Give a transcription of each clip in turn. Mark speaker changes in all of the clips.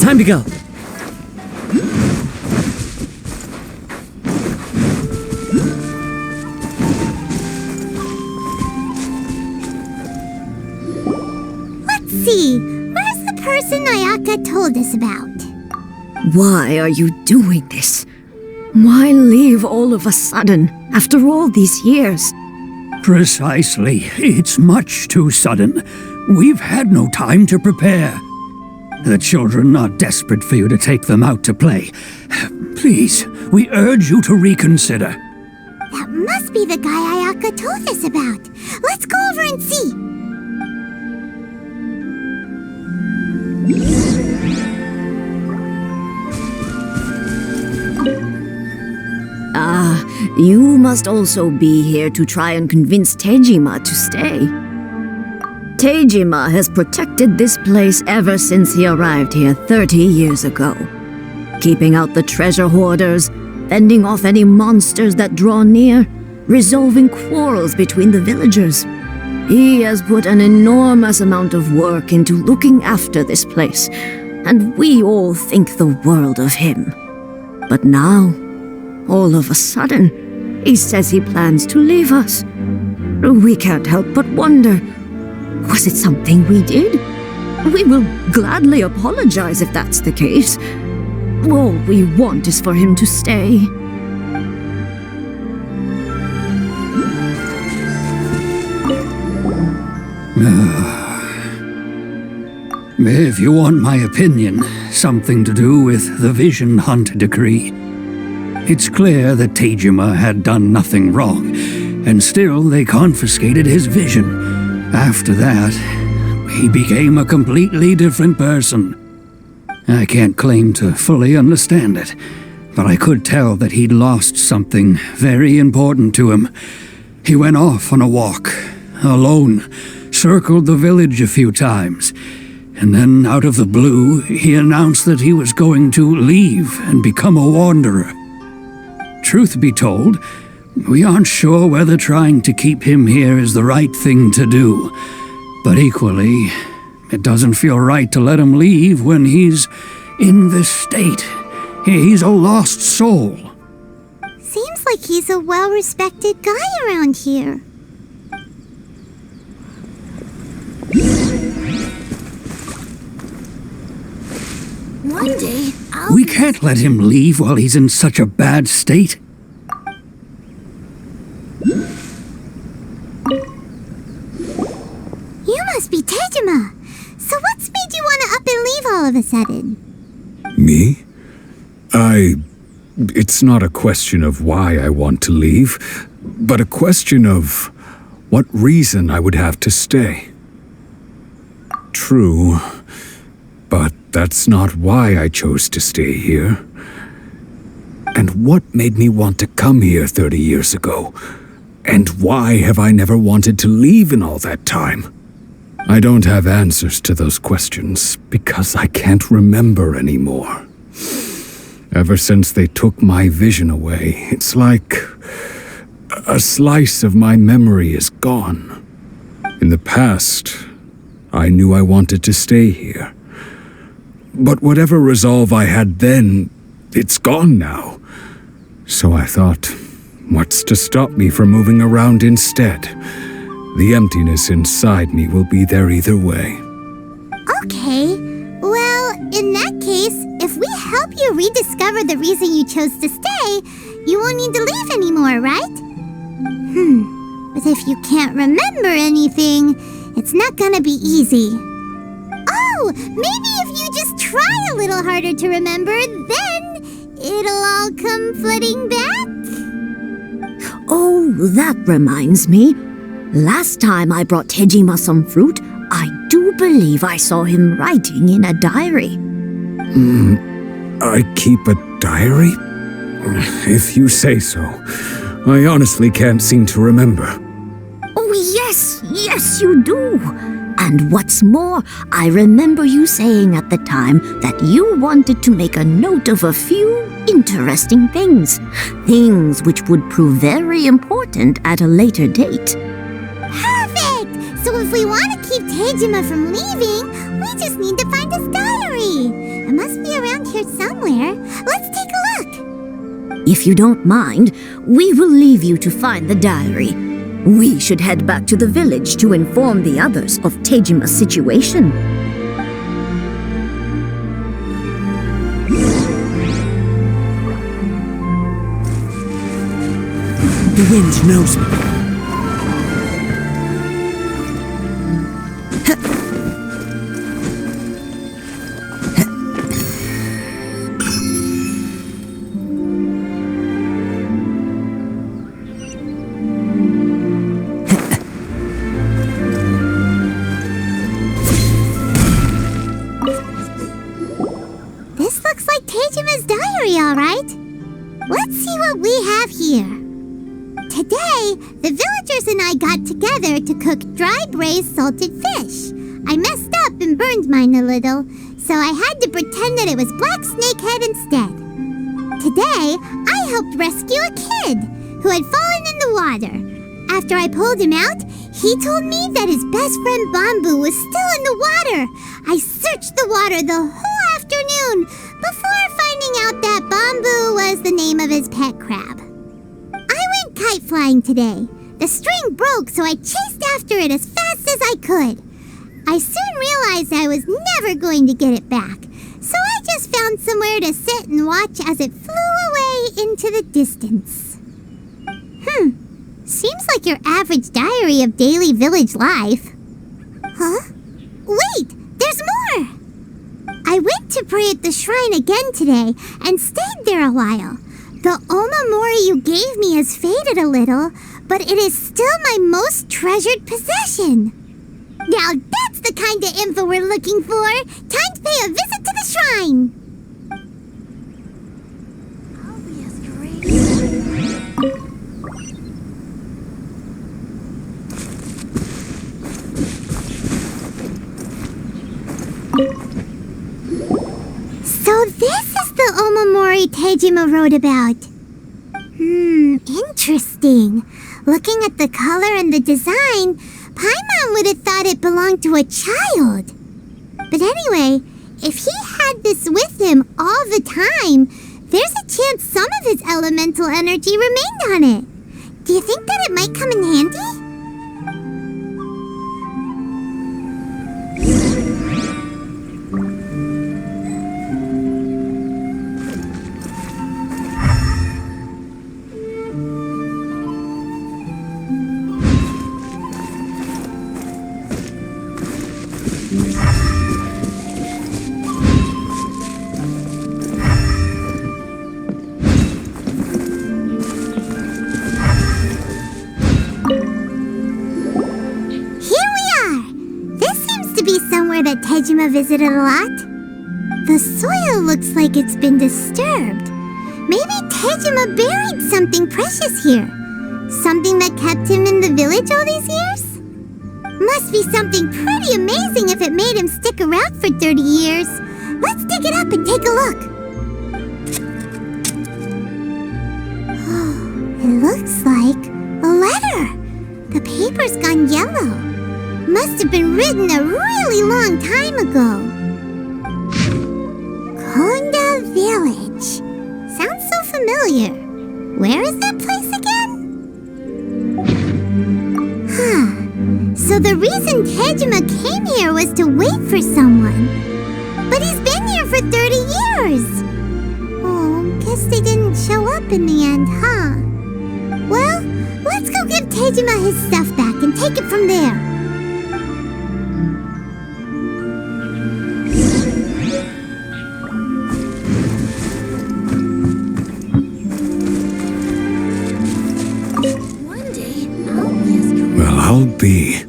Speaker 1: Time to go.
Speaker 2: Let's see. Where's the person Ayaka told us about?
Speaker 3: Why are you doing this? Why leave all of a sudden, after all these years?
Speaker 4: Precisely. It's much too sudden. We've had no time to prepare. The children are desperate for you to take them out to play. Please, we urge you to reconsider.
Speaker 2: That must be the guy Ayaka told us about. Let's go over and see.
Speaker 3: You must also be here to try and convince Tejima to stay. Tejima has protected this place ever since he arrived here 30 years ago. Keeping out the treasure hoarders, fending off any monsters that draw near, resolving quarrels between the villagers. He has put an enormous amount of work into looking after this place, and we all think the world of him. But now, all of a sudden, he says he plans to leave us. We can't help but wonder, was it something we did? We will gladly apologize if that's the case. All we want is for him to stay.
Speaker 4: If you want my opinion, something to do with the Vision Hunt decree. It's clear that Tejima had done nothing wrong, and still they confiscated his vision. After that, he became a completely different person. I can't claim to fully understand it, but I could tell that he'd lost something very important to him. He went off on a walk, alone, circled the village a few times, and then out of the blue, he announced that he was going to leave and become a wanderer. Truth be told, we aren't sure whether trying to keep him here is the right thing to do. But equally, it doesn't feel right to let him leave when he's in this state. He's a lost soul.
Speaker 2: Seems like he's a well-respected guy around here. One day,
Speaker 4: We can't let him leave while he's in such a bad state.
Speaker 2: You must be Tejima. So what's made you want to up and leave all of a sudden?
Speaker 5: Me? It's not a question of why I want to leave, but a question of what reason I would have to stay. True, but that's not why I chose to stay here. And what made me want to come here 30 years ago? And why have I never wanted to leave in all that time? I don't have answers to those questions because I can't remember anymore. Ever since they took my vision away, it's like a slice of my memory is gone. In the past, I knew I wanted to stay here. But whatever resolve I had then, it's gone now. So I thought, what's to stop me from moving around instead? The emptiness inside me will be there either way.
Speaker 2: Okay. Well, in that case, if we help you rediscover the reason you chose to stay, you won't need to leave anymore, right? But if you can't remember anything, it's not gonna be easy. Oh, maybe if you just try a little harder to remember, then it'll all come flooding back?
Speaker 3: Oh, that reminds me. Last time I brought Tejima some fruit, I do believe I saw him writing in a diary.
Speaker 5: I keep a diary? If you say so. I honestly can't seem to remember.
Speaker 3: Oh, yes, you do. And what's more, I remember you saying at the time that you wanted to make a note of a few interesting things. Things which would prove very important at a later date.
Speaker 2: Perfect! So if we want to keep Tejima from leaving, we just need to find his diary. It must
Speaker 3: If you don't mind, we will leave you to find the diary. We should head back to the village to inform the others of Tejima's situation.
Speaker 1: The wind knows me.
Speaker 2: This looks like Tejima's diary, all right. Let's see what we have here. Today, the villagers and I got together to cook dry braised salted fish. I messed up and burned mine a little, so I had to pretend that it was black snakehead instead. Today, I helped rescue a kid who had fallen in the water. After I pulled him out, he told me that his best friend Bamboo was still in the water. I searched the water the whole afternoon before finding out that Bamboo was the name of his pet crab. I went kite flying today. The string broke, so I chased after it as fast as I could. I soon realized I was never going to get it back, so I just found somewhere to sit and watch as it flew away into the distance. Seems like your average diary of daily village life. Huh? Wait, there's more! I went to pray at the shrine again today and stayed there a while. The omamori you gave me has faded a little, but it is still my most treasured possession. Now that's the kind of info we're looking for. Time to pay a visit to the shrine. So this is the omamori Tejima wrote about. Interesting. Looking at the color and the design, Paimon would have thought it belonged to a child. But anyway, if he had this with him all the time, there's a chance some of his elemental energy remained on it. Do you think that it might come in handy? That Tejima visited a lot. The soil looks like it's been disturbed. Maybe Tejima buried something precious here. Something that kept him in the village all these years? Must be something pretty amazing if it made him stick around for 30 years. Let's dig it up and take a look. It looks like a letter. The paper's gone yellow. Must have been written a really long time ago. Konda Village. Sounds so familiar. Where is that place again? So the reason Tejima came here was to wait for someone. But he's been here for 30 years. Oh, guess they didn't show up in the end, huh? Well, let's go give Tejima his stuff back and take it from there.
Speaker 5: I'll be.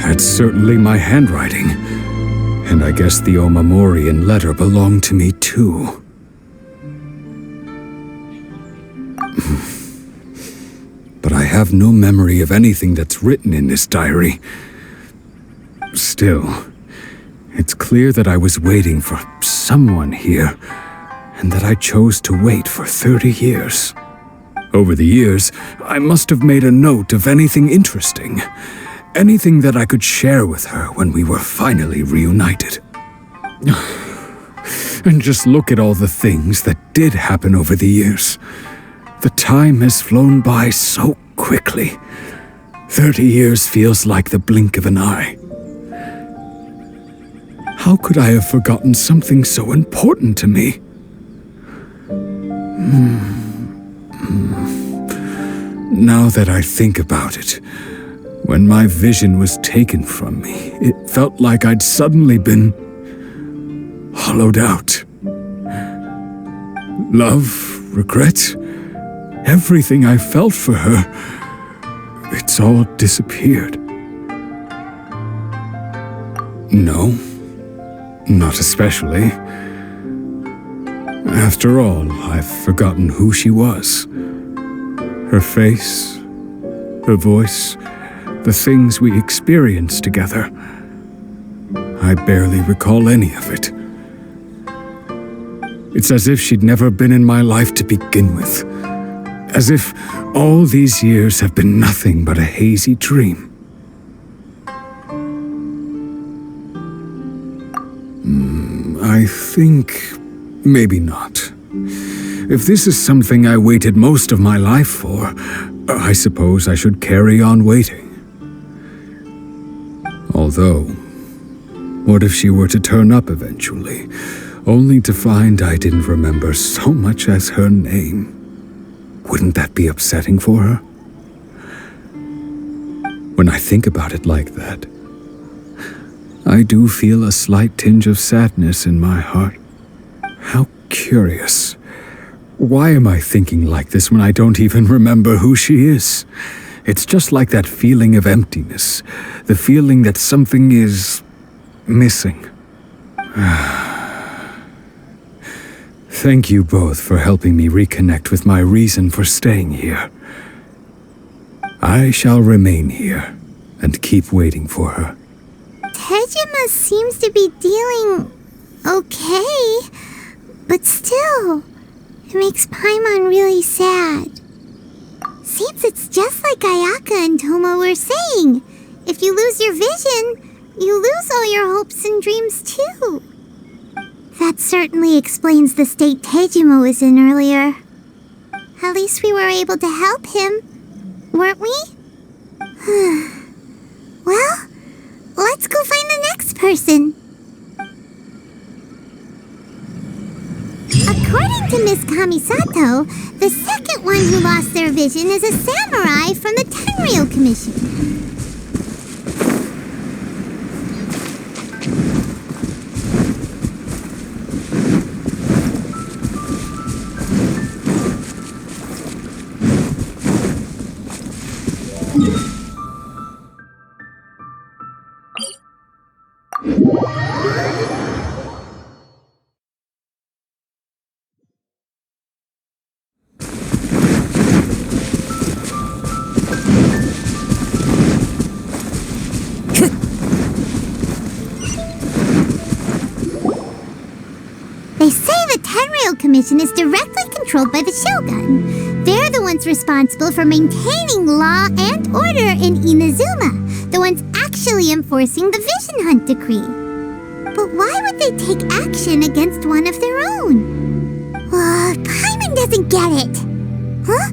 Speaker 5: That's certainly my handwriting. And I guess the omamori and letter belong to me too. But I have no memory of anything that's written in this diary. Still, it's clear that I was waiting for someone here, and that I chose to wait for 30 years. Over the years, I must have made a note of anything interesting. Anything that I could share with her when we were finally reunited. And just look at all the things that did happen over the years. The time has flown by so quickly. 30 years feels like the blink of an eye. How could I have forgotten something so important to me? Now that I think about it, when my vision was taken from me, it felt like I'd suddenly been hollowed out. Love, regret, everything I felt for her, it's all disappeared. No, not especially. After all, I've forgotten who she was. Her face, her voice, the things we experienced together. I barely recall any of it. It's as if she'd never been in my life to begin with. As if all these years have been nothing but a hazy dream. I think maybe not. If this is something I waited most of my life for, I suppose I should carry on waiting. Although, what if she were to turn up eventually, only to find I didn't remember so much as her name? Wouldn't that be upsetting for her? When I think about it like that, I do feel a slight tinge of sadness in my heart. How curious. Why am I thinking like this when I don't even remember who she is? It's just like that feeling of emptiness, the feeling that something is missing. Thank you both for helping me reconnect with my reason for staying here. I shall remain here and keep waiting for her.
Speaker 2: Tejima seems to be dealing okay, but still, it makes Paimon really sad. Seems it's just like Ayaka and Toma were saying. If you lose your vision, you lose all your hopes and dreams too. That certainly explains the state Tejima was in earlier. At least we were able to help him, weren't we? Well, let's go find the next person. According to Miss Kamisato, the second one who lost their vision is a samurai from the Tenryou Commission. They say the Tenryou Commission is directly controlled by the Shogun. They're the ones responsible for maintaining law and order in Inazuma, the ones actually enforcing the Vision Hunt decree. But why would they take action against one of their own? Paimon doesn't get it. Huh?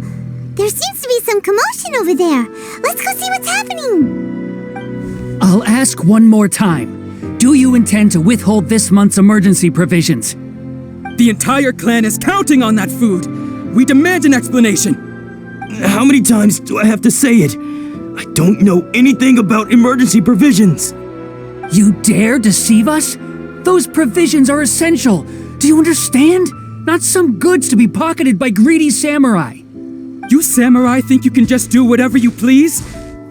Speaker 2: There seems to be some commotion over there. Let's go see what's happening.
Speaker 1: I'll ask one more time. Do you intend to withhold this month's emergency provisions?
Speaker 6: The entire clan is counting on that food. We demand an explanation. How many times do I have to say it? I don't know anything about emergency provisions.
Speaker 1: You dare deceive us? Those provisions are essential. Do you understand? Not some goods to be pocketed by greedy samurai.
Speaker 6: You samurai think you can just do whatever you please?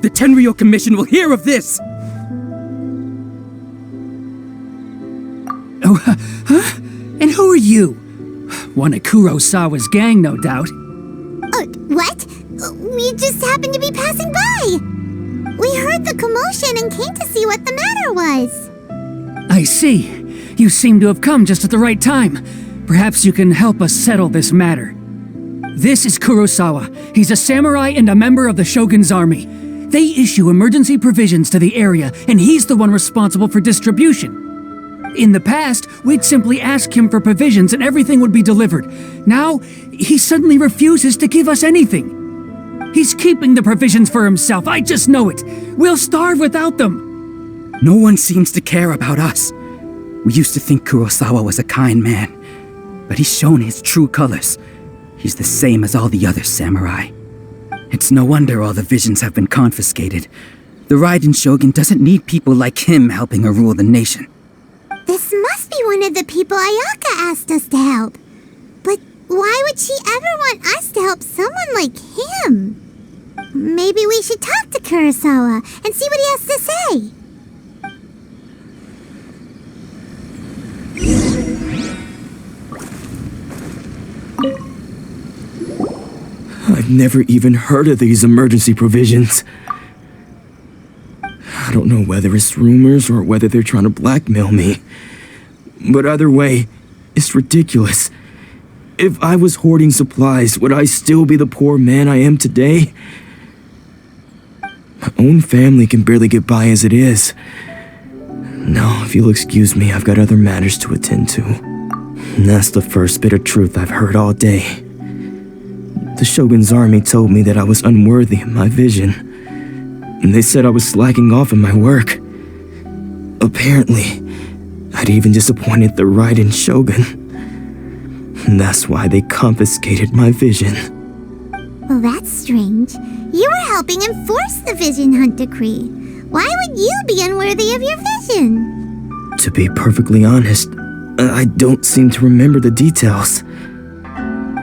Speaker 6: The Tenryou Commission will hear of this.
Speaker 1: Oh, huh? And who are you? One of Kurosawa's gang, no doubt.
Speaker 2: What? We just happened to be passing by. We heard the commotion and came to see what the matter was.
Speaker 1: I see. You seem to have come just at the right time. Perhaps you can help us settle this matter. This is Kurosawa. He's a samurai and a member of the Shogun's army. They issue emergency provisions to the area, and he's the one responsible for distribution. In the past, we'd simply ask him for provisions and everything would be delivered. Now, he suddenly refuses to give us anything. He's keeping the provisions for himself, I just know it. We'll starve without them.
Speaker 6: No one seems to care about us. We used to think Kurosawa was a kind man, but he's shown his true colors. He's the same as all the other samurai. It's no wonder all the visions have been confiscated. The Raiden Shogun doesn't need people like him helping her rule the nation.
Speaker 2: This must be one of the people Ayaka asked us to help. But why would she ever want us to help someone like him? Maybe we should talk to Kurosawa and see what he has to say.
Speaker 6: I've never even heard of these emergency provisions. I don't know whether it's rumors or whether they're trying to blackmail me. But either way, it's ridiculous. If I was hoarding supplies, would I still be the poor man I am today? My own family can barely get by as it is. Now, if you'll excuse me, I've got other matters to attend to. And that's the first bit of truth I've heard all day. The Shogun's army told me that I was unworthy of my vision, and they said I was slacking off in my work. Apparently, I'd even disappointed the Raiden Shogun, and that's why they confiscated my vision.
Speaker 2: Well, that's strange. You were helping enforce the Vision Hunt Decree. Why would you be unworthy of your vision?
Speaker 6: To be perfectly honest, I don't seem to remember the details.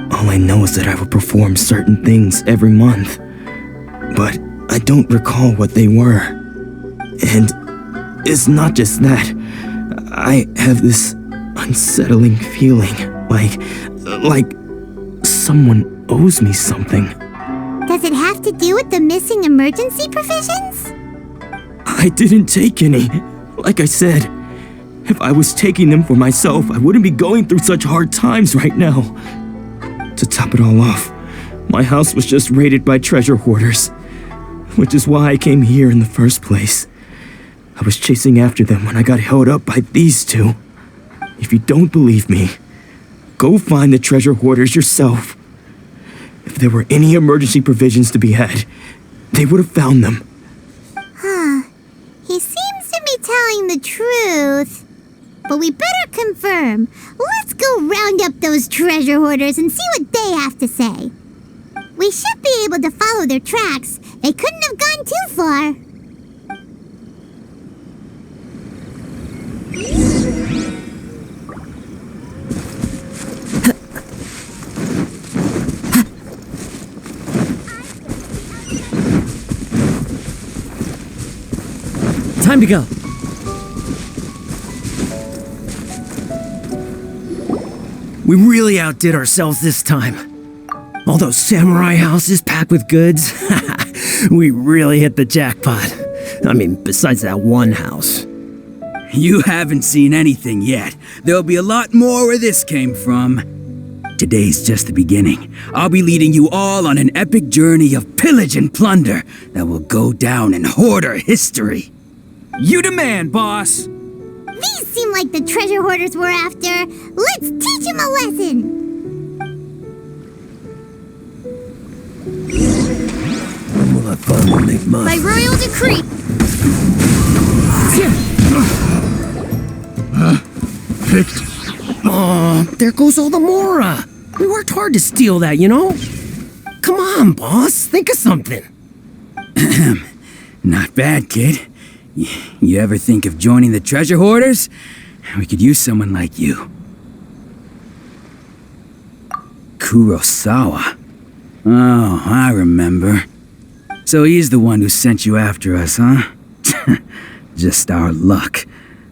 Speaker 6: All I know is that I would perform certain things every month, but I don't recall what they were. And it's not just that. I have this unsettling feeling, like someone owes me something.
Speaker 2: Does it have to do with the missing emergency provisions?
Speaker 6: I didn't take any. Like I said, if I was taking them for myself, I wouldn't be going through such hard times right now. To top it all off, my house was just raided by treasure hoarders, which is why I came here in the first place. I was chasing after them when I got held up by these two. If you don't believe me, go find the treasure hoarders yourself. If there were any emergency provisions to be had, they would have found them.
Speaker 2: He seems to be telling the truth. But we better confirm. Let's go round up those treasure hoarders and see what they have to say. We should be able to follow their tracks. They couldn't have gone too far.
Speaker 7: Time to go. We really outdid ourselves this time. All those samurai houses packed with goods. We really hit the jackpot. I mean, besides that one house.
Speaker 6: You haven't seen anything yet. There'll be a lot more where this came from. Today's just the beginning. I'll be leading you all on an epic journey of pillage and plunder that will go down in hoarder history.
Speaker 1: You demand, boss.
Speaker 2: These seem like the treasure hoarders we're after. Let's teach them a lesson.
Speaker 7: Will I finally make mine?
Speaker 2: By royal decree.
Speaker 7: Oh, there goes all the Mora. We worked hard to steal that, you know? Come on, boss. Think of something.
Speaker 6: Not bad, kid. You ever think of joining the treasure hoarders? We could use someone like you. Kurosawa. Oh, I remember. So he's the one who sent you after us, huh? Just our luck.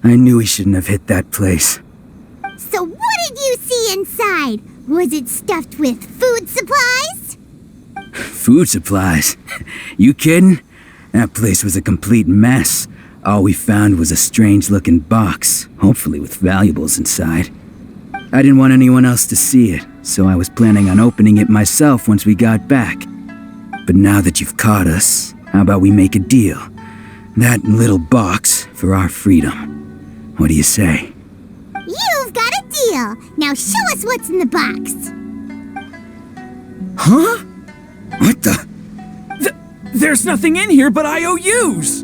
Speaker 6: I knew we shouldn't have hit that place.
Speaker 2: So what did you see inside? Was it stuffed with food supplies?
Speaker 6: Food supplies? You kidding? That place was a complete mess. All we found was a strange-looking box, hopefully with valuables inside. I didn't want anyone else to see it, so I was planning on opening it myself once we got back. But now that you've caught us, how about we make a deal? That little box for our freedom. What do you say?
Speaker 2: You've got a deal. Now show us what's in the box.
Speaker 7: Huh? What the?
Speaker 6: There's nothing in here but IOUs!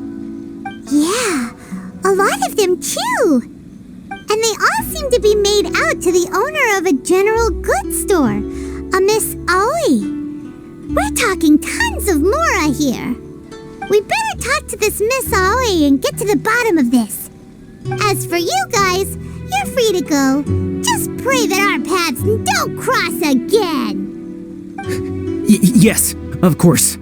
Speaker 2: Yeah, a lot of them too. And they all seem to be made out to the owner of a general goods store, a Miss Aoi. We're talking tons of Mora here. We better talk to this Miss Aoi and get to the bottom of this. As for you guys, you're free to go. Just pray that our paths don't cross again.
Speaker 7: Yes, of course.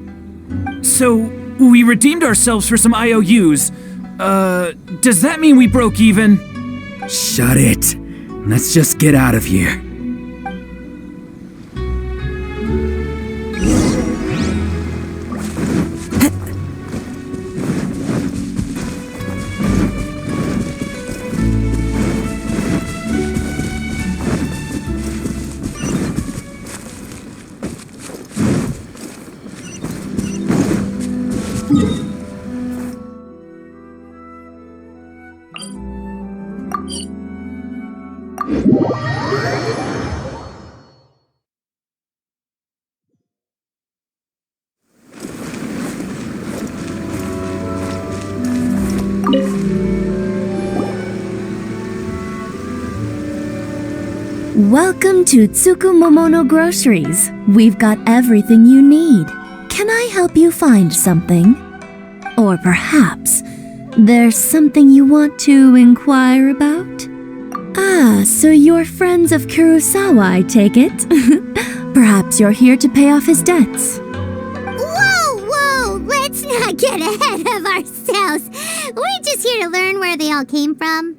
Speaker 6: So, we redeemed ourselves for some IOUs. Does that mean we broke even?
Speaker 7: Shut it. Let's just get out of here.
Speaker 3: Welcome to Tsukumomono Groceries. We've got everything you need. Can I help you find something? Or perhaps there's something you want to inquire about? Ah, so you're friends of Kurosawa, I take it? Perhaps you're here to pay off his debts.
Speaker 2: Whoa! Let's not get ahead of ourselves. We're just here to learn where they all came from.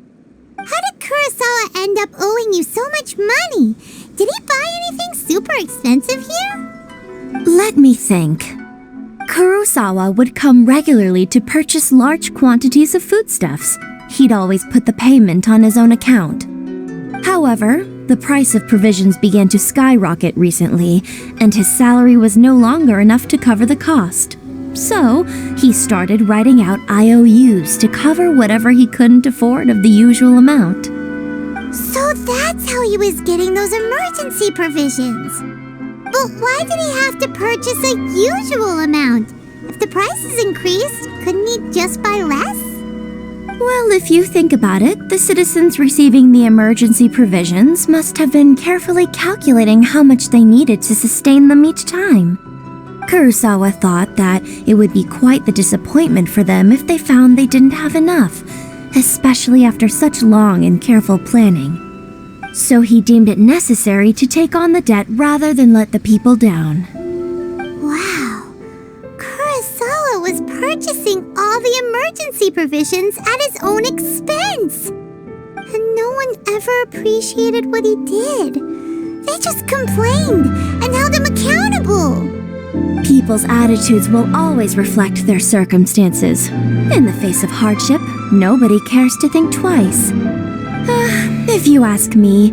Speaker 2: How did Kurosawa end up owing you so much money? Did he buy anything super expensive here?
Speaker 3: Let me think. Kurosawa would come regularly to purchase large quantities of foodstuffs. He'd always put the payment on his own account. However, the price of provisions began to skyrocket recently, and his salary was no longer enough to cover the cost. So, he started writing out IOUs to cover whatever he couldn't afford of the usual amount.
Speaker 2: So that's how he was getting those emergency provisions. But why did he have to purchase a usual amount? If the prices increased, couldn't he just buy less?
Speaker 3: Well, if you think about it, the citizens receiving the emergency provisions must have been carefully calculating how much they needed to sustain them each time. Kurosawa thought that it would be quite the disappointment for them if they found they didn't have enough, especially after such long and careful planning. So he deemed it necessary to take on the debt rather than let the people down.
Speaker 2: Wow. Kurosawa was purchasing all the emergency provisions at his own expense. And no one ever appreciated what he did. They just complained and held him accountable.
Speaker 3: People's attitudes will always reflect their circumstances. In the face of hardship, nobody cares to think twice. If you ask me,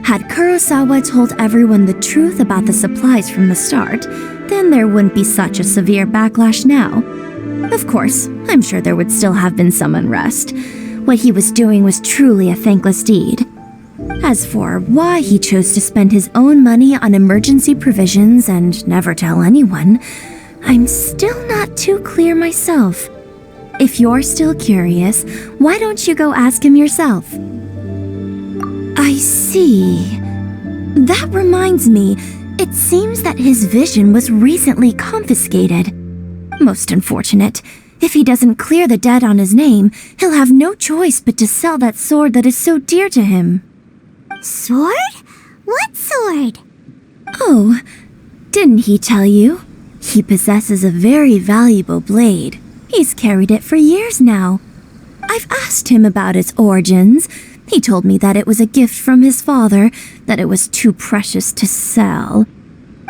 Speaker 3: had Kurosawa told everyone the truth about the supplies from the start, then there wouldn't be such a severe backlash now. Of course, I'm sure there would still have been some unrest. What he was doing was truly a thankless deed. As for why he chose to spend his own money on emergency provisions and never tell anyone, I'm still not too clear myself. If you're still curious, why don't you go ask him yourself? I see. That reminds me, it seems that his vision was recently confiscated. Most unfortunate. If he doesn't clear the debt on his name, he'll have no choice but to sell that sword that is so dear to him.
Speaker 2: Sword? What sword?
Speaker 3: Oh, didn't he tell you? He possesses a very valuable blade. He's carried it for years now. I've asked him about its origins. He told me that it was a gift from his father, that it was too precious to sell.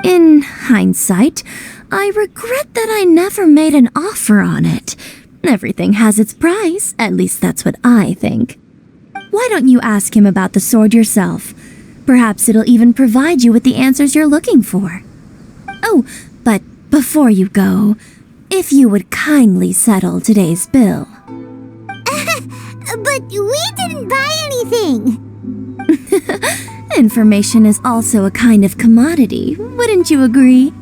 Speaker 3: In hindsight, I regret that I never made an offer on it. Everything has its price, at least that's what I think. Why don't you ask him about the sword yourself? Perhaps it'll even provide you with the answers you're looking for. Oh, but before you go, if you would kindly settle today's bill.
Speaker 2: But we didn't buy anything.
Speaker 3: Information is also a kind of commodity, wouldn't you agree?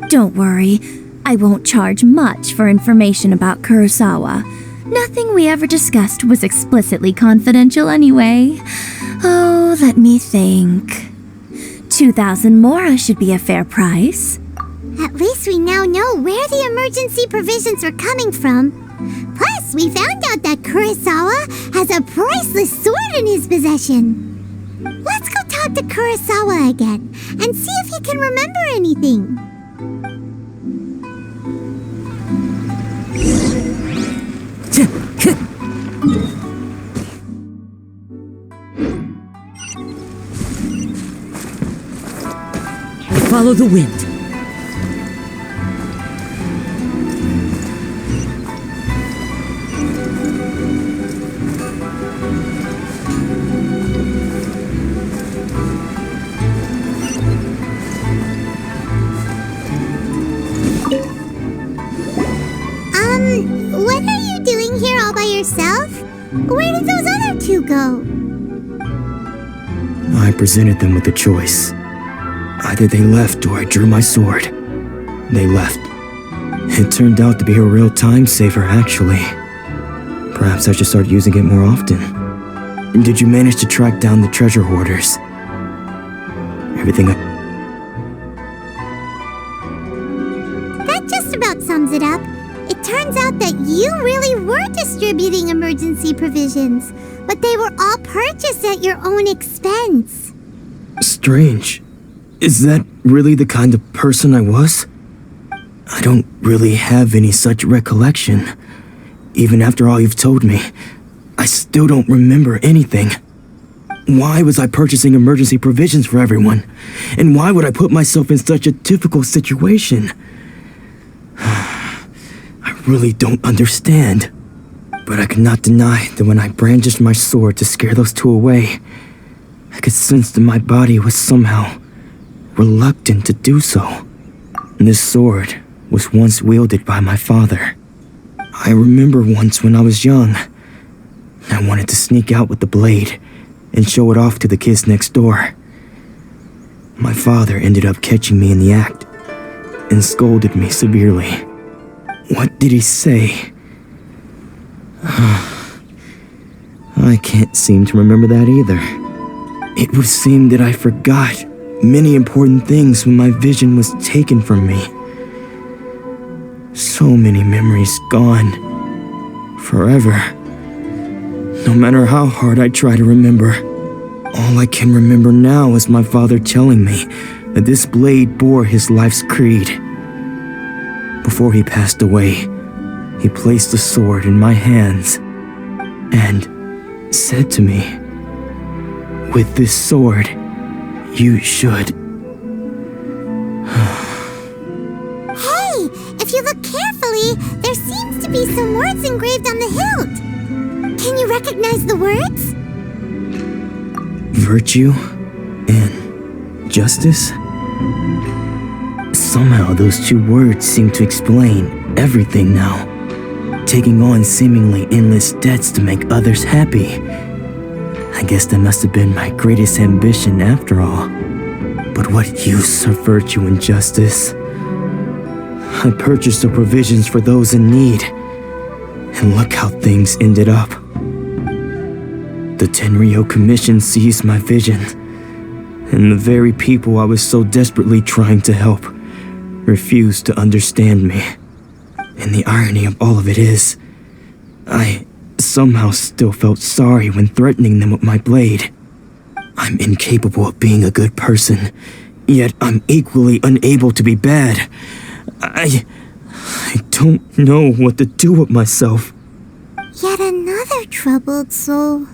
Speaker 3: Don't worry, I won't charge much for information about Kurosawa. Nothing we ever discussed was explicitly confidential anyway. Oh, let me think. 2,000 mora should be a fair price.
Speaker 2: At least we now know where the emergency provisions were coming from. Plus, we found out that Kurosawa has a priceless sword in his possession. Let's go talk to Kurosawa again and see if he can remember anything.
Speaker 7: Follow the wind.
Speaker 2: What are you doing here all by yourself? Where did those other two go?
Speaker 6: I presented them with a choice. Either they left or I drew my sword. They left. It turned out to be a real time saver, actually. Perhaps I should start using it more often. Did you manage to track down the treasure hoarders? Everything
Speaker 2: That just about sums it up. It turns out that you really were distributing emergency provisions, but they were all purchased at your own expense.
Speaker 6: Strange. Is that really the kind of person I was? I don't really have any such recollection. Even after all you've told me, I still don't remember anything. Why was I purchasing emergency provisions for everyone? And why would I put myself in such a difficult situation? I really don't understand. But I cannot deny that when I brandished my sword to scare those two away, I could sense that my body was somehow reluctant to do so. This sword was once wielded by my father. I remember once when I was young, I wanted to sneak out with the blade and show it off to the kids next door. My father ended up catching me in the act and scolded me severely. What did he say? I can't seem to remember that either. It would seem that I forgot many important things when my vision was taken from me. So many memories gone. Forever. No matter how hard I try to remember, all I can remember now is my father telling me that this blade bore his life's creed. Before he passed away, he placed the sword in my hands and said to me, "With this sword, you should..."
Speaker 2: Hey, if you look carefully, there seems to be some words engraved on the hilt. Can you recognize the words?
Speaker 6: Virtue and justice? Somehow those two words seem to explain everything now. Taking on seemingly endless debts to make others happy. I guess that must have been my greatest ambition after all. But what use of virtue and justice? I purchased the provisions for those in need, and look how things ended up. The Tenryo Commission seized my vision, and the very people I was so desperately trying to help refused to understand me. And the irony of all of it is, I somehow still felt sorry when threatening them with my blade. I'm incapable of being a good person, yet I'm equally unable to be bad. I don't know what to do with myself.
Speaker 2: Yet another troubled soul.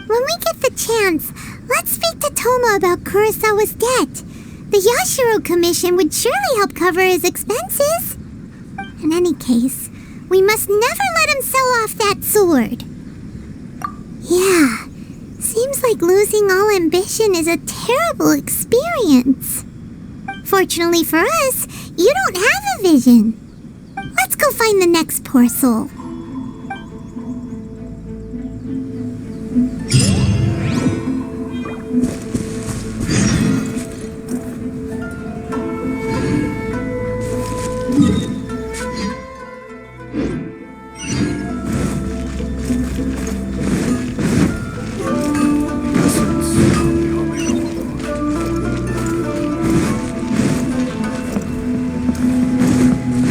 Speaker 2: When we get the chance, let's speak to Toma about Kurosawa's debt. The Yashiro Commission would surely help cover his expenses. In any case, we must never let him sell off that sword. Yeah, seems like losing all ambition is a terrible experience. Fortunately for us, you don't have a vision. Let's go find the next poor soul.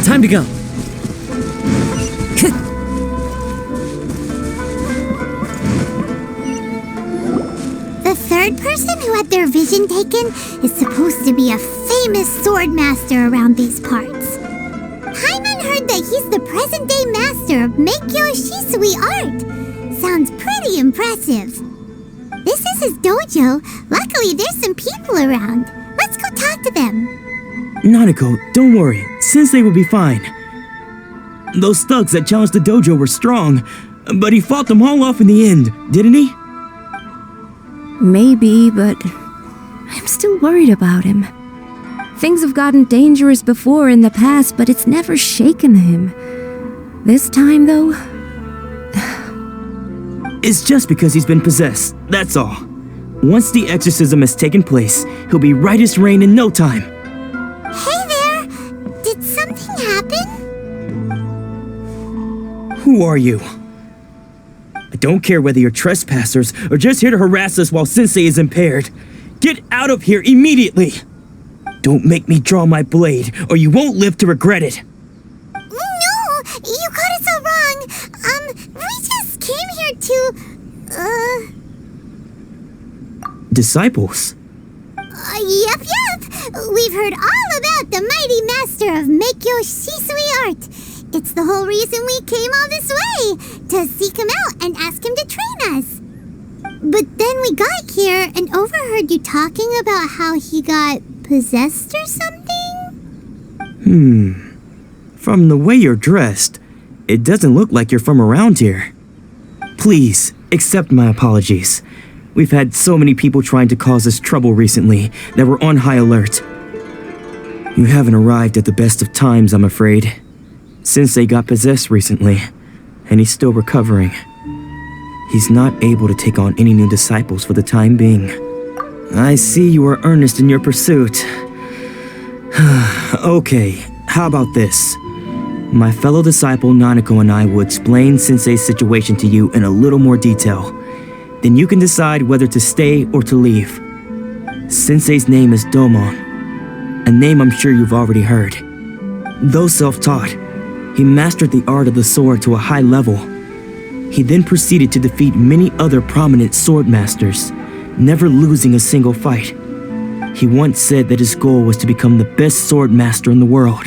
Speaker 7: Time to go.
Speaker 2: The third person who had their vision taken is supposed to be a famous sword master around these parts. Paimon heard that he's the present-day master of Meikyo Shisui art. Sounds pretty impressive. This is his dojo. Luckily, there's some people around. Let's go talk to them.
Speaker 6: Nanako, don't worry. Sensei will be fine. Those thugs that challenged the dojo were strong, but he fought them all off in the end, didn't he?
Speaker 3: Maybe, but I'm still worried about him. Things have gotten dangerous before in the past, but it's never shaken him. This time, though,
Speaker 6: It's just because he's been possessed, that's all. Once the exorcism has taken place, he'll be right as rain in no time.
Speaker 2: Hey there! Did something happen?
Speaker 6: Who are you? I don't care whether you're trespassers or just here to harass us while Sensei is impaired. Get out of here immediately! Don't make me draw my blade, or you won't live to regret it.
Speaker 2: No! You got it so wrong! We just came here to...
Speaker 6: Disciples?
Speaker 2: Yep. We've heard all about the mighty master of Meikyo Shisui art. It's the whole reason we came all this way, to seek him out and ask him to train us. But then we got here and overheard you talking about how he got possessed or something?
Speaker 6: From the way you're dressed, it doesn't look like you're from around here. Please, accept my apologies. We've had so many people trying to cause us trouble recently that we're on high alert. You haven't arrived at the best of times, I'm afraid. Sensei got possessed recently, and he's still recovering. He's not able to take on any new disciples for the time being. I see you are earnest in your pursuit. Okay, how about this? My fellow disciple Nanako and I will explain Sensei's situation to you in a little more detail. Then you can decide whether to stay or to leave. Sensei's name is Domon, a name I'm sure you've already heard. Though self-taught, he mastered the art of the sword to a high level. He then proceeded to defeat many other prominent sword masters, never losing a single fight. He once said that his goal was to become the best sword master in the world.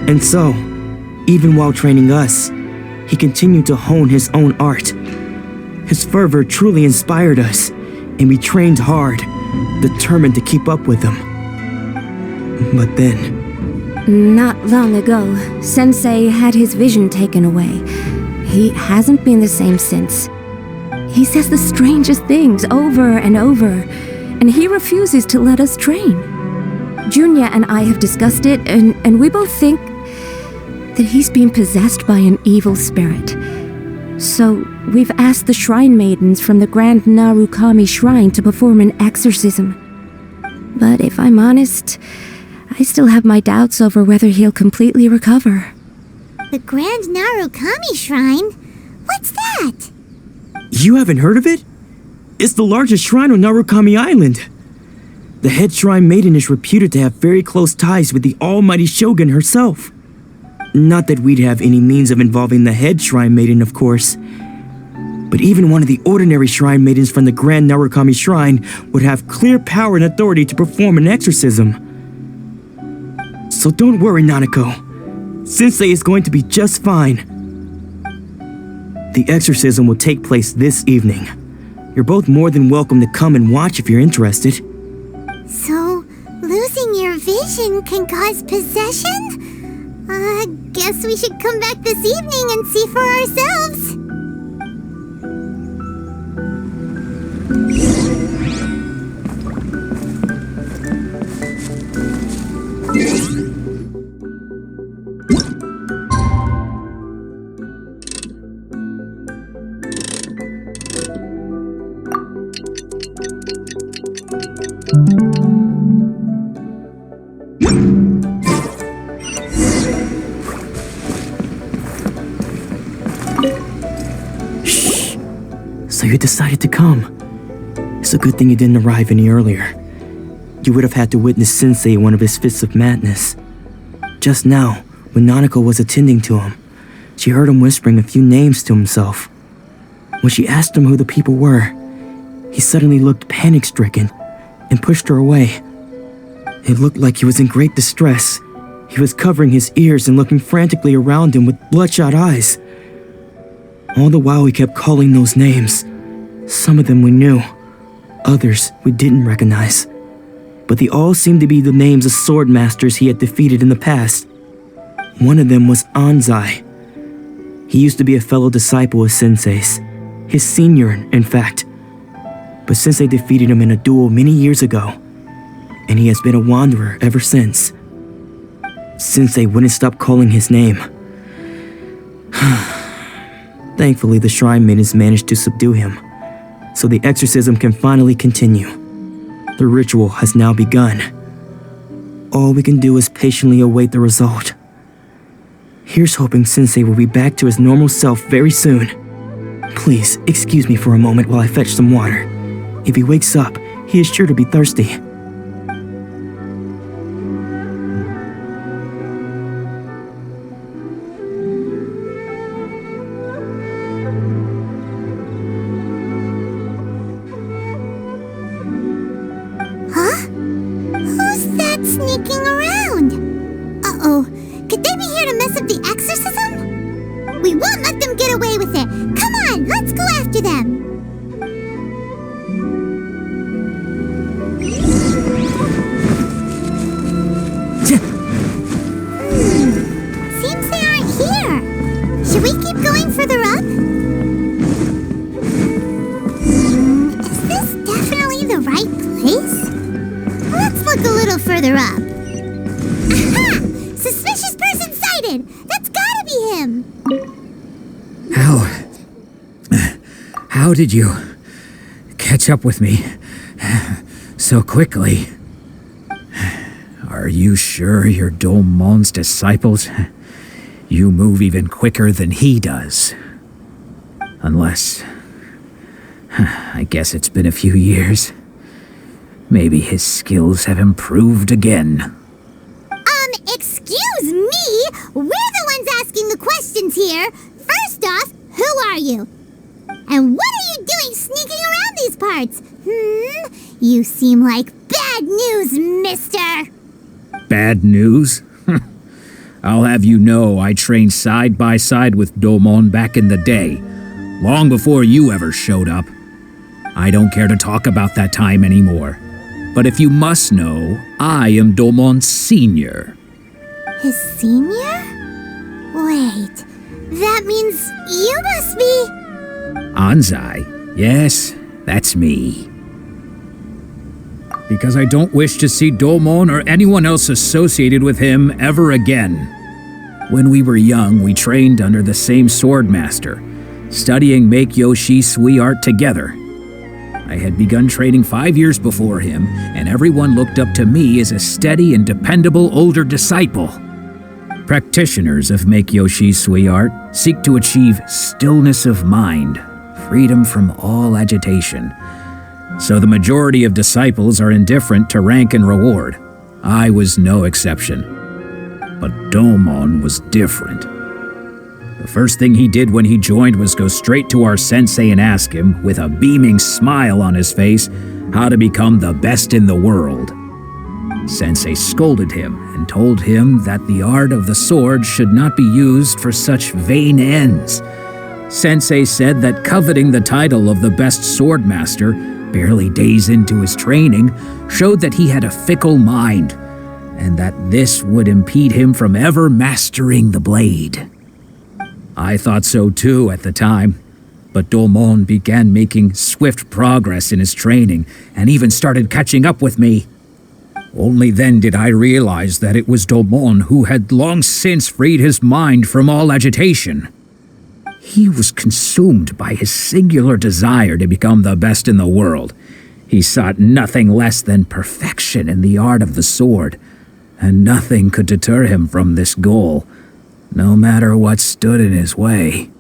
Speaker 6: And so, even while training us, he continued to hone his own art. His fervor truly inspired us, and we trained hard, determined to keep up with him. But then...
Speaker 3: not long ago, Sensei had his vision taken away. He hasn't been the same since. He says the strangest things over and over, and he refuses to let us train. Junya and I have discussed it, and we both think that he's been possessed by an evil spirit. So we've asked the shrine maidens from the Grand Narukami Shrine to perform an exorcism. But if I'm honest, I still have my doubts over whether he'll completely recover.
Speaker 2: The Grand Narukami Shrine? What's that?
Speaker 6: You haven't heard of it? It's the largest shrine on Narukami Island. The head shrine maiden is reputed to have very close ties with the almighty shogun herself. Not that we'd have any means of involving the head shrine maiden, of course. But even one of the ordinary shrine maidens from the Grand Narukami Shrine would have clear power and authority to perform an exorcism. So don't worry, Nanako. Sensei is going to be just fine. The exorcism will take place this evening. You're both more than welcome to come and watch if you're interested.
Speaker 2: So, losing your vision can cause possession? Guess we should come back this evening and see for ourselves.
Speaker 6: So you decided to come. It's a good thing you didn't arrive any earlier. You would have had to witness Sensei in one of his fits of madness. Just now, when Nanako was attending to him, she heard him whispering a few names to himself. When she asked him who the people were, he suddenly looked panic-stricken and pushed her away. It looked like he was in great distress. He was covering his ears and looking frantically around him with bloodshot eyes. All the while he kept calling those names. Some of them we knew, others we didn't recognize. But they all seemed to be the names of sword masters he had defeated in the past. One of them was Anzai. He used to be a fellow disciple of Sensei's, his senior, in fact. But Sensei defeated him in a duel many years ago, and he has been a wanderer ever since. Sensei wouldn't stop calling his name. Thankfully, the shrine maidens managed to subdue him, so the exorcism can finally continue. The ritual has now begun. All we can do is patiently await the result. Here's hoping Sensei will be back to his normal self very soon. Please, excuse me for a moment while I fetch some water. If he wakes up, he is sure to be thirsty.
Speaker 2: Who's that sneaking around? Uh-oh. Could they be here to mess up the exorcism? We won't let them get away with it. Come on, let's go after them. Seems they aren't here. Should we keep going further up? Is this definitely the right place? Let's look a little further up. Aha! Suspicious person sighted! That's gotta be him!
Speaker 4: How did you catch up with me so quickly? Are you sure you're Domon's disciples? You move even quicker than he does. Unless... I guess it's been a few years. Maybe his skills have improved again.
Speaker 2: Excuse me? We're the ones asking the questions here. First off, who are you? And what are you doing sneaking around these parts? You seem like bad news, mister.
Speaker 4: Bad news? I'll have you know I trained side by side with Domon back in the day, long before you ever showed up. I don't care to talk about that time anymore. But if you must know, I am Domon's senior.
Speaker 2: His senior? Wait, that means you must be...
Speaker 4: Anzai? Yes, that's me. Because I don't wish to see Domon or anyone else associated with him ever again. When we were young, we trained under the same sword master, studying Make-Yoshi Sui art together. I had begun training 5 years before him, and everyone looked up to me as a steady and dependable older disciple. Practitioners of Make-Yoshi Sui art seek to achieve stillness of mind, freedom from all agitation. So the majority of disciples are indifferent to rank and reward. I was no exception. But Domon was different. The first thing he did when he joined was go straight to our sensei and ask him, with a beaming smile on his face, how to become the best in the world. Sensei scolded him and told him that the art of the sword should not be used for such vain ends. Sensei said that coveting the title of the best sword master, barely days into his training, showed that he had a fickle mind, and that this would impede him from ever mastering the blade. I thought so too at the time, but Domon began making swift progress in his training and even started catching up with me. Only then did I realize that it was Domon who had long since freed his mind from all agitation. He was consumed by his singular desire to become the best in the world. He sought nothing less than perfection in the art of the sword, and nothing could deter him from this goal, no matter what stood in his way.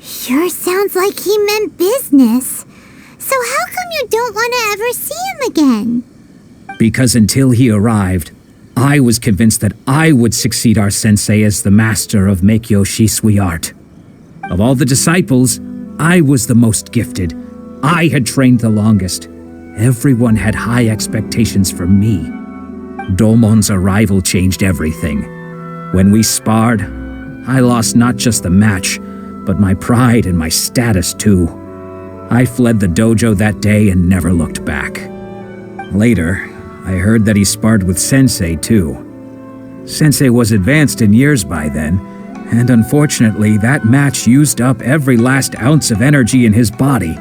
Speaker 2: Sure sounds like he meant business. So how come you don't want to ever see him again?
Speaker 8: Because until he arrived, I was convinced that I would succeed our sensei as the master of Meikyo Shisui art. Of all the disciples, I was the most gifted. I had trained the longest. Everyone had high expectations for me. Domon's arrival changed everything. When we sparred, I lost not just the match, but my pride and my status too. I fled the dojo that day and never looked back. Later, I heard that he sparred with Sensei too. Sensei was advanced in years by then, and unfortunately that match used up every last ounce of energy in his body.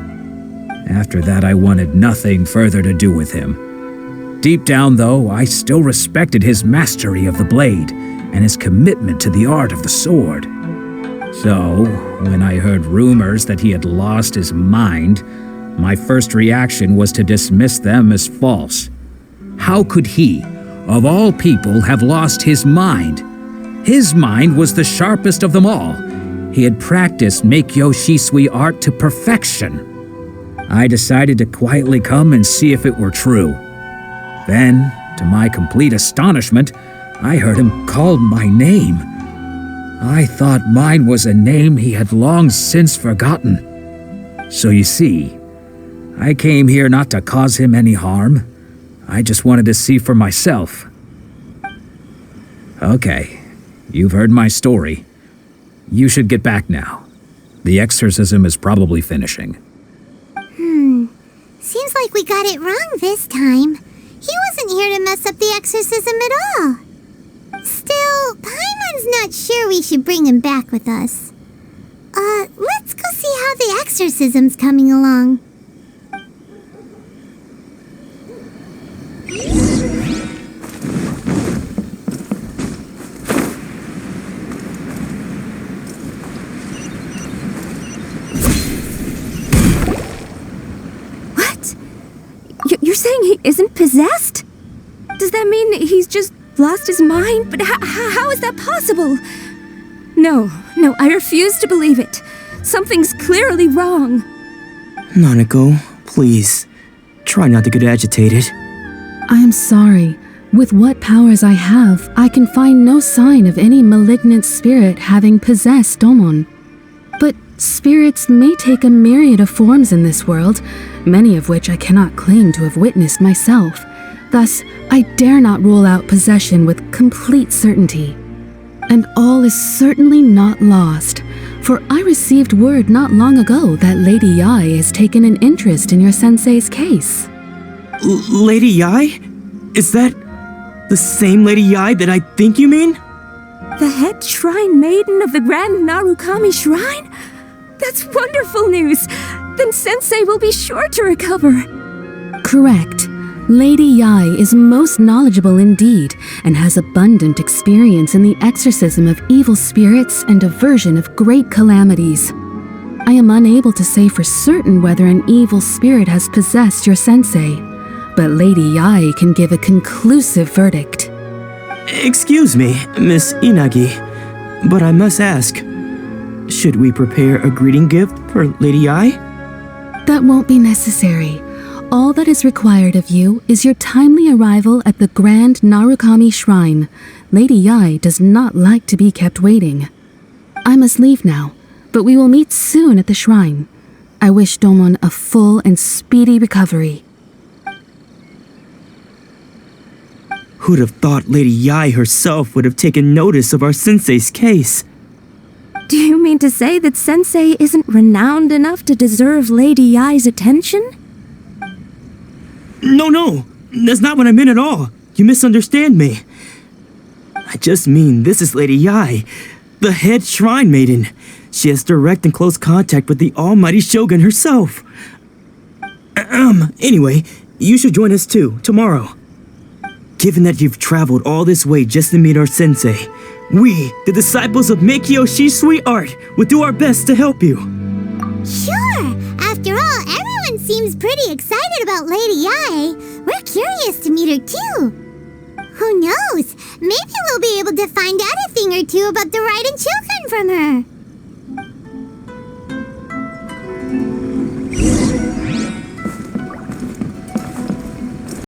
Speaker 8: After that, I wanted nothing further to do with him. Deep down, though, I still respected his mastery of the blade and his commitment to the art of the sword. So, when I heard rumors that he had lost his mind, my first reaction was to dismiss them as false. How could he, of all people, have lost his mind? His mind was the sharpest of them all. He had practiced Meikyo Shisui art to perfection. I decided to quietly come and see if it were true. Then, to my complete astonishment, I heard him call my name. I thought mine was a name he had long since forgotten. So you see, I came here not to cause him any harm. I just wanted to see for myself. Okay, you've heard my story. You should get back now. The exorcism is probably finishing.
Speaker 2: Seems like we got it wrong this time. He wasn't here to mess up the exorcism at all. Still, Paimon's not sure we should bring him back with us. Let's go see how the exorcism's coming along.
Speaker 3: What? You're saying he isn't possessed? Does that mean he's just lost his mind? But how is that possible? No, I refuse to believe it. Something's clearly wrong.
Speaker 6: Nanako, please, try not to get agitated.
Speaker 9: I am sorry. With what powers I have, I can find no sign of any malignant spirit having possessed Domon. But spirits may take a myriad of forms in this world, many of which I cannot claim to have witnessed myself. Thus, I dare not rule out possession with complete certainty. And all is certainly not lost, for I received word not long ago that Lady Yai has taken an interest in your sensei's case.
Speaker 6: Lady Yai? Is that the same Lady Yai that I think you mean?
Speaker 3: The head shrine maiden of the Grand Narukami Shrine? That's wonderful news! Then Sensei will be sure to recover.
Speaker 9: Correct. Lady Yai is most knowledgeable indeed, and has abundant experience in the exorcism of evil spirits and aversion of great calamities. I am unable to say for certain whether an evil spirit has possessed your sensei, but Lady Yai can give a conclusive verdict.
Speaker 6: Excuse me, Miss Inagi, but I must ask, should we prepare a greeting gift for Lady Yai?
Speaker 9: That won't be necessary. All that is required of you is your timely arrival at the Grand Narukami Shrine. Lady Yai does not like to be kept waiting. I must leave now, but we will meet soon at the shrine. I wish Domon a full and speedy recovery.
Speaker 6: Who'd have thought Lady Yai herself would have taken notice of our sensei's case?
Speaker 3: Do you mean to say that Sensei isn't renowned enough to deserve Lady Yai's attention?
Speaker 6: No, that's not what I meant at all. You misunderstand me. I just mean this is Lady Yai, the head shrine maiden. She has direct and close contact with the almighty Shogun herself. Anyway, you should join us too, tomorrow. Given that you've traveled all this way just to meet our sensei, we, the disciples of Meikyo Shisui art, will do our best to help you.
Speaker 2: Sure! After all, everyone seems pretty excited about Lady Yai. We're curious to meet her too. Who knows? Maybe we'll be able to find out a thing or two about the Raiden children from her.